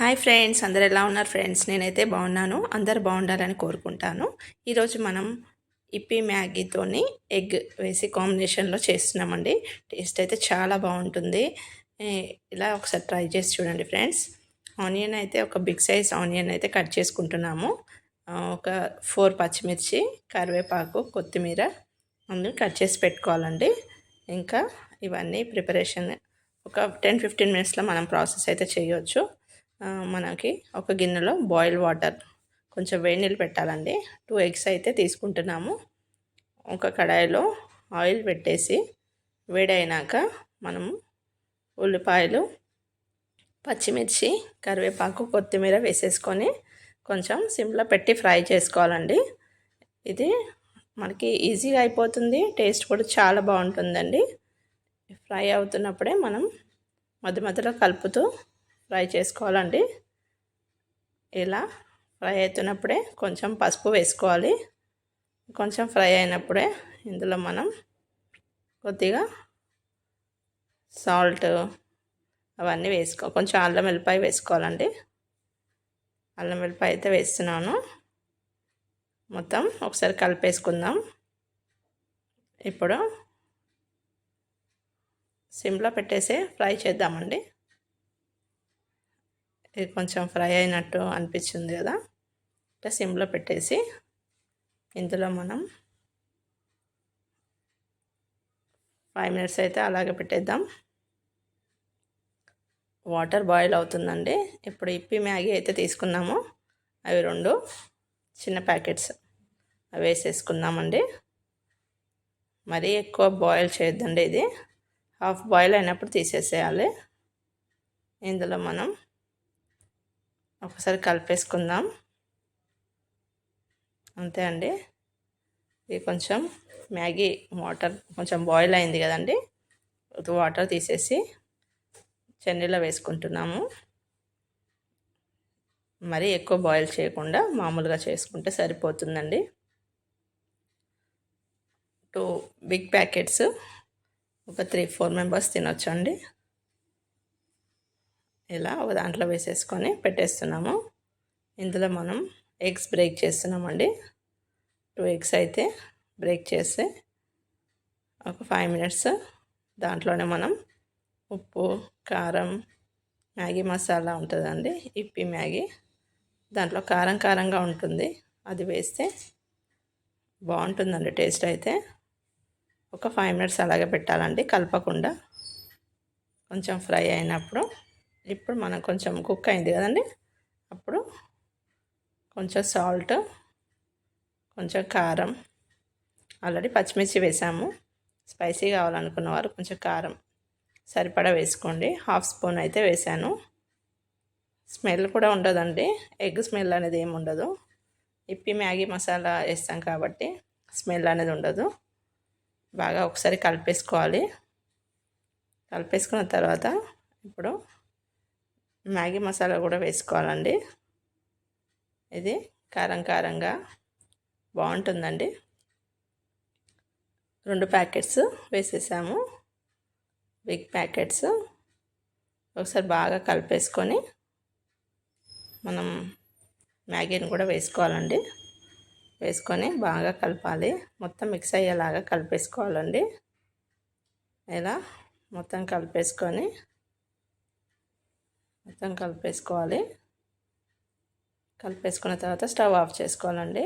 Hi friends, అందరు ఎలా ఉన్నారు ఫ్రెండ్స్? నేనైతే బాగున్నాను. అందరు బాగుండాలని కోరుకుంటాను. ఈరోజు మనం ఇప్పి మ్యాగీతోని ఎగ్ వేసి కాంబినేషన్లో చేస్తున్నామండి. టేస్ట్ అయితే చాలా బాగుంటుంది. ఇలా ఒకసారి ట్రై చేసి చూడండి ఫ్రెండ్స్. ఆనియన్ అయితే ఒక బిగ్ సైజ్ ఆనియన్ అయితే కట్ చేసుకుంటున్నాము. ఒక 4 పచ్చిమిర్చి, కరివేపాకు, కొత్తిమీర అన్నీ కట్ చేసి పెట్టుకోవాలండి. ఇంకా ఇవన్నీ ప్రిపరేషన్ ఒక 10-15 మినిట్స్లో మనం ప్రాసెస్ అయితే చేయవచ్చు. మనకి ఒక గిన్నెలో బాయిల్ వాటర్, కొంచెం వేడి నీళ్ళు పెట్టాలండి. 2 ఎగ్స్ అయితే తీసుకుంటున్నాము. ఒక కడాయిలో ఆయిల్ పెట్టేసి వేడైనాక మనము ఉల్లిపాయలు, పచ్చిమిర్చి, కరివేపాకు, కొత్తిమీర వేసేసుకొని కొంచెం సిమ్లో పెట్టి ఫ్రై చేసుకోవాలండి. ఇది మనకి ఈజీగా అయిపోతుంది. టేస్ట్ కూడా చాలా బాగుంటుందండి. ఫ్రై అవుతున్నప్పుడే మనం మధ్య మధ్యలో కలుపుతూ ఫ్రై చేసుకోవాలండి. ఇలా ఫ్రై అవుతున్నప్పుడే కొంచెం పసుపు వేసుకోవాలి. కొంచెం ఫ్రై అయినప్పుడే ఇందులో మనం కొద్దిగా సాల్ట్ అవన్నీ కొంచెం అల్లం వెల్లిపాయ వేసుకోవాలండి. అల్లం వెల్లిపాయ అయితే వేస్తున్నాను. మొత్తం ఒకసారి కలిపేసుకుందాం. ఇప్పుడు సిమ్లో పెట్టేసి ఫ్రై చేద్దామండి. ఇది కొంచెం ఫ్రై అయినట్టు అనిపించింది కదా, ఇట్లా సిమ్లో పెట్టేసి ఇందులో మనం 5 మినిట్స్ అయితే అలాగే పెట్టేద్దాం. వాటర్ బాయిల్ అవుతుందండి. ఇప్పుడు ఇప్పి మ్యాగీ అయితే తీసుకున్నాము. అవి 2 చిన్న ప్యాకెట్స్ అవి వేసేసుకుందామండి. మరీ ఎక్కువ బాయిల్ చేయొద్దండి. ఇది హాఫ్ బాయిల్ అయినప్పుడు తీసేసేయాలి. ఇందులో మనం ఒకసారి కలిపేసుకుందాం. అంతే అండి. ఇది కొంచెం మ్యాగీ వాటర్ కొంచెం బాయిల్ అయింది కదండి, వాటర్ తీసేసి చెన్నీలో వేసుకుంటున్నాము. మరీ ఎక్కువ బాయిల్ చేయకుండా మామూలుగా చేసుకుంటే సరిపోతుందండి. 2 బిగ్ ప్యాకెట్స్ ఒక 3-4 మెంబర్స్ తినొచ్చండి. ఇలా ఒక దాంట్లో వేసేసుకొని పెట్టేస్తున్నాము. ఇందులో మనం ఎగ్స్ బ్రేక్ చేస్తున్నామండి. 2 ఎగ్స్ అయితే బ్రేక్ చేసి ఒక 5 మినిట్స్ దాంట్లోనే మనం ఉప్పు, కారం, మ్యాగీ మసాలా ఉంటుందండి, ఇప్పి మ్యాగీ, దాంట్లో కారం కారంగా ఉంటుంది, అది వేస్తే బాగుంటుందండి టేస్ట్ అయితే. ఒక 5 మినిట్స్ అలాగే పెట్టాలండి కలపకుండా. కొంచెం ఫ్రై అయినప్పుడు ఇప్పుడు మనం కొంచెం కుక్ అయింది కదండి, అప్పుడు కొంచెం సాల్ట్, కొంచెం కారం, ఆల్రెడీ పచ్చిమిర్చి వేసాము. స్పైసీ కావాలనుకున్న వారు కొంచెం కారం సరిపడా వేసుకోండి. 1/2 స్పూన్ అయితే వేసాను. స్మెల్ కూడా ఉండదండి, ఎగ్ స్మెల్ అనేది ఏమి ఉండదు. ఇప్పి మ్యాగీ మసాలా వేస్తాం కాబట్టి స్మెల్ అనేది ఉండదు. బాగా ఒకసారి కలిపేసుకోవాలి. కలిపేసుకున్న తర్వాత ఇప్పుడు మ్యాగీ మసాలా కూడా వేసుకోవాలండి. ఇది కారం కారంగా బాగుంటుందండి. 2 ప్యాకెట్స్ వేసేసాము, బిగ్ ప్యాకెట్స్. ఒకసారి బాగా కలిపేసుకొని మనం మ్యాగీని కూడా వేసుకోవాలండి. వేసుకొని బాగా కలపాలి. మొత్తం మిక్స్ అయ్యేలాగా కలిపేసుకోవాలండి. ఇలా మొత్తం కలిపేసుకోవాలి. కలిపేసుకున్న తర్వాత స్టవ్ ఆఫ్ చేసుకోవాలండి.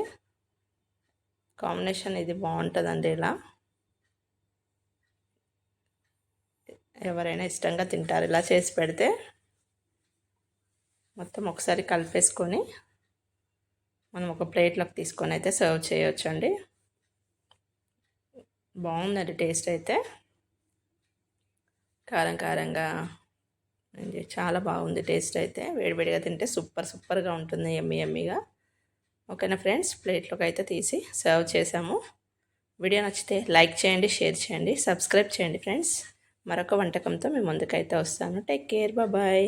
కాంబినేషన్ ఇది బాగుంటుందండి. ఇలా ఎవరైనా ఇష్టంగా తింటారు ఇలా చేసి పెడితే. మొత్తం ఒకసారి కలిపేసుకొని మనం ఒక ప్లేట్లోకి తీసుకొని అయితే సర్వ్ చేయొచ్చండి. బాగుందండి టేస్ట్ అయితే. కారం కారంగా చాలా బాగుంది టేస్ట్ అయితే. వేడివేడిగా తింటే సూపర్గా ఉంటుంది, యమ్మీగా. ఓకేనా ఫ్రెండ్స్, ప్లేట్లోకి అయితే తీసి సర్వ్ చేసాము. వీడియో నచ్చితే లైక్ చేయండి, షేర్ చేయండి, సబ్స్క్రైబ్ చేయండి ఫ్రెండ్స్. మరొక వంటకంతో మీ ముందుకైతే వస్తాను. Take care, bye.